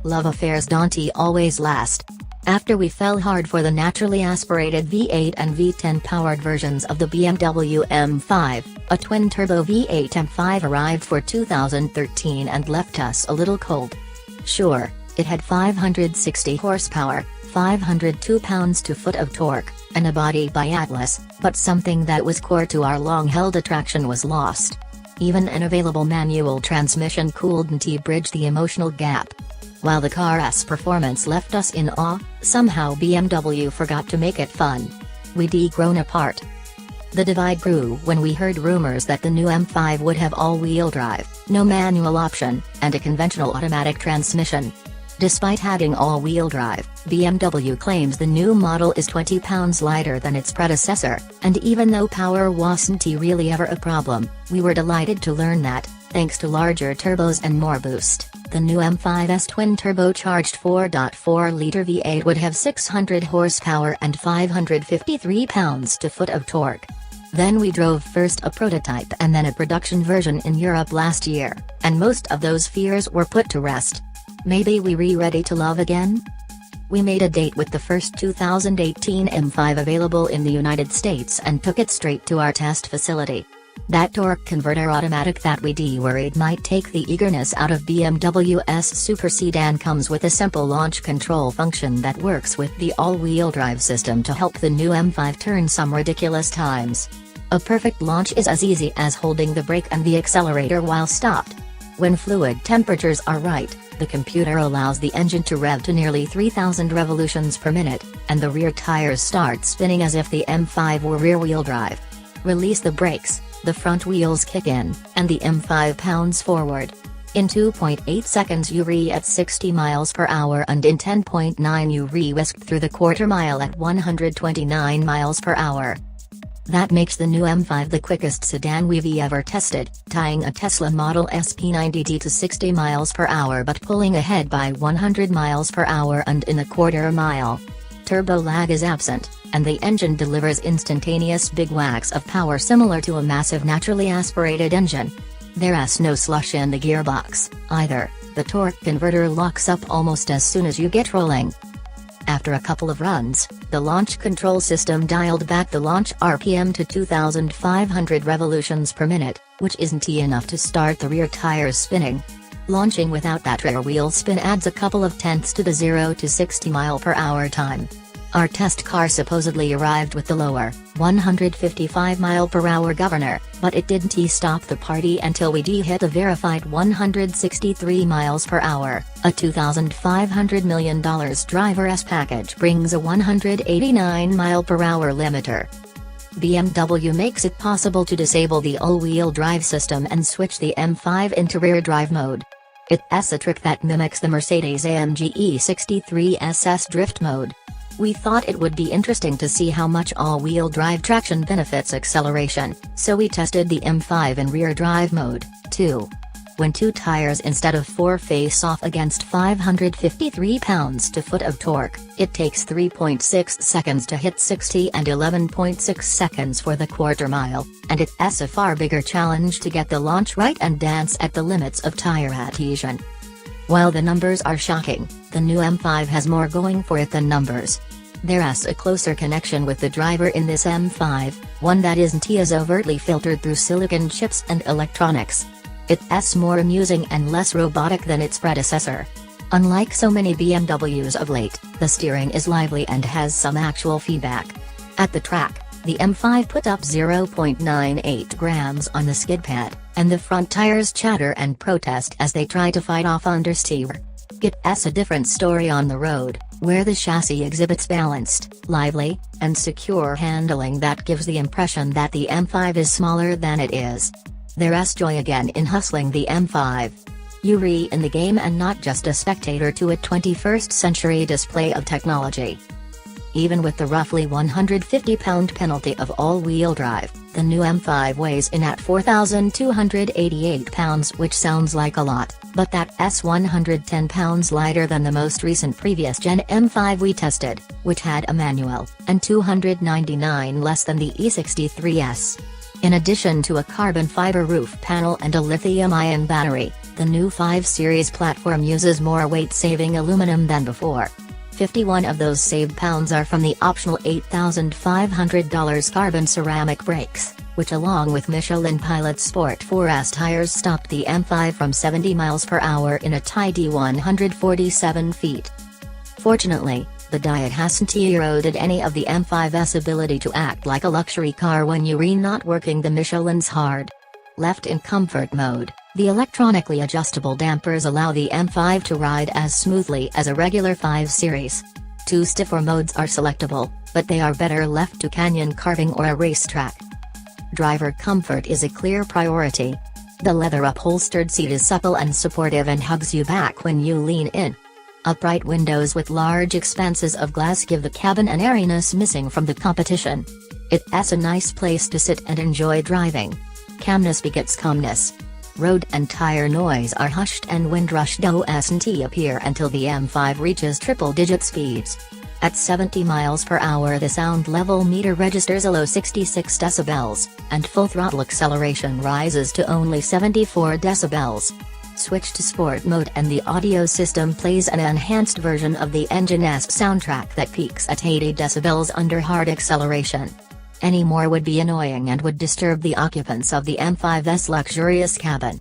Love affairs don't always last. After we fell hard for the naturally aspirated V8 and V10 powered versions of the BMW M5, a twin-turbo V8 M5 arrived for 2013 and left us a little cold. Sure, it had 560 horsepower, 502 pounds-to-foot of torque, and a body by Atlas, but something that was core to our long-held attraction was lost. Even an available manual transmission couldn't bridge the emotional gap. While the car's performance left us in awe, somehow BMW forgot to make it fun. We'd grown apart. The divide grew when we heard rumors that the new M5 would have all-wheel drive, no manual option, and a conventional automatic transmission. Despite having all-wheel drive, BMW claims the new model is 20 pounds lighter than its predecessor, and even though power wasn't really ever a problem, we were delighted to learn that, thanks to larger turbos and more boost, the new M5's twin-turbocharged 4.4-liter V8 would have 600 horsepower and 553 pounds-to-foot of torque. Then we drove first a prototype and then a production version in Europe last year, and most of those fears were put to rest. Maybe we're ready to love again? We made a date with the first 2018 M5 available in the United States and took it straight to our test facility. That torque converter automatic that we'd worried might take the eagerness out of BMW's super sedan comes with a simple launch control function that works with the all-wheel drive system to help the new M5 turn some ridiculous times. A perfect launch is as easy as holding the brake and the accelerator while stopped. When fluid temperatures are right, the computer allows the engine to rev to nearly 3,000 revolutions per minute, and the rear tires start spinning as if the M5 were rear-wheel drive. Release the brakes, the front wheels kick in, and the M5 pounds forward. In 2.8 seconds you're at 60 miles per hour, and in 10.9 you whisked through the quarter mile at 129 miles per hour. That makes the new M5 the quickest sedan we've ever tested, tying a Tesla Model S P90D to 60 miles per hour but pulling ahead by 100 miles per hour and in a quarter mile. Turbo lag is absent, and the engine delivers instantaneous big whacks of power similar to a massive naturally aspirated engine. There's no slush in the gearbox, either. The torque converter locks up almost as soon as you get rolling. After a couple of runs, the launch control system dialed back the launch RPM to 2,500 revolutions per minute, which isn't enough to start the rear tires spinning. Launching without that rear wheel spin adds a couple of tenths to the 0 to 60 mile per hour time. Our test car supposedly arrived with the lower, 155 mile per hour governor, but it didn't stop the party until we hit a verified 163 miles per hour. A $2,500 million driver's package brings a 189 mile per hour limiter. BMW makes it possible to disable the all-wheel drive system and switch the M5 into rear drive mode. It's a trick that mimics the Mercedes-AMG E63 SS drift mode. We thought it would be interesting to see how much all-wheel drive traction benefits acceleration, so we tested the M5 in rear drive mode, too. When two tires instead of four face off against 553 pounds-to-foot of torque, it takes 3.6 seconds to hit 60 and 11.6 seconds for the quarter mile, and it's a far bigger challenge to get the launch right and dance at the limits of tire adhesion. While the numbers are shocking, the new M5 has more going for it than numbers. There's a closer connection with the driver in this M5, one that isn't as overtly filtered through silicon chips and electronics. It's more amusing and less robotic than its predecessor. Unlike so many BMWs of late, the steering is lively and has some actual feedback. At the track, the M5 put up 0.98 grams on the skid pad, and the front tires chatter and protest as they try to fight off understeer. It's a different story on the road, where the chassis exhibits balanced, lively, and secure handling that gives the impression that the M5 is smaller than it is. There's joy again in hustling the M5. You're in the game and not just a spectator to a 21st century display of technology. Even with the roughly 150-pound penalty of all-wheel drive, the new M5 weighs in at 4,288 pounds, which sounds like a lot, but that's 110 pounds lighter than the most recent previous gen M5 we tested, which had a manual, and 299 less than the E63s. In addition to a carbon fiber roof panel and a lithium-ion battery, The new 5 Series platform uses more weight-saving aluminum than before. 51 of those saved pounds are from the optional $8,500 carbon ceramic brakes, which along with Michelin Pilot Sport 4S tires stopped the M5 from 70 miles per hour in a tidy 147 feet. Fortunately, the diet hasn't eroded any of the M5's ability to act like a luxury car when you're not working the Michelin's hard. Left in comfort mode, the electronically adjustable dampers allow the M5 to ride as smoothly as a regular 5 Series. 2 stiffer modes are selectable, but they are better left to canyon carving or a racetrack. Driver comfort is a clear priority. The leather-upholstered seat is supple and supportive and hugs you back when you lean in. Upright windows with large expanses of glass give the cabin an airiness missing from the competition. It's a nice place to sit and enjoy driving. Calmness begets calmness. Road and tire noise are hushed and windrush doesn't appear until the M5 reaches triple-digit speeds. At 70 miles per hour the sound level meter registers a low 66 decibels, and full throttle acceleration rises to only 74 decibels. Switch to sport mode and the audio system plays an enhanced version of the engine's soundtrack that peaks at 80 decibels under hard acceleration. Any more would be annoying and would disturb the occupants of the M5's luxurious cabin.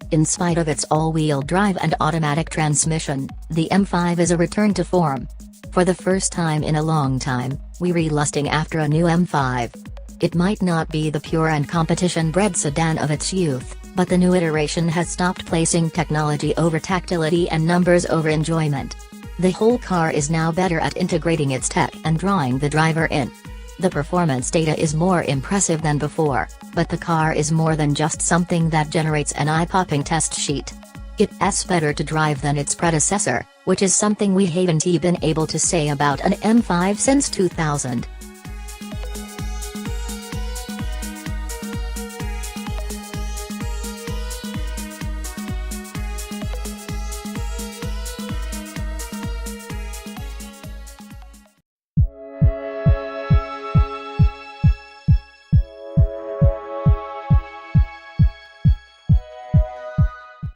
In spite of its all-wheel drive and automatic transmission, the M5 is a return to form. For the first time in a long time, we're lusting after a new M5. It might not be the pure and competition-bred sedan of its youth, but the new iteration has stopped placing technology over tactility and numbers over enjoyment. The whole car is now better at integrating its tech and drawing the driver in. The performance data is more impressive than before, but the car is more than just something that generates an eye-popping test sheet. It's better to drive than its predecessor, which is something we haven't been able to say about an M5 since 2000.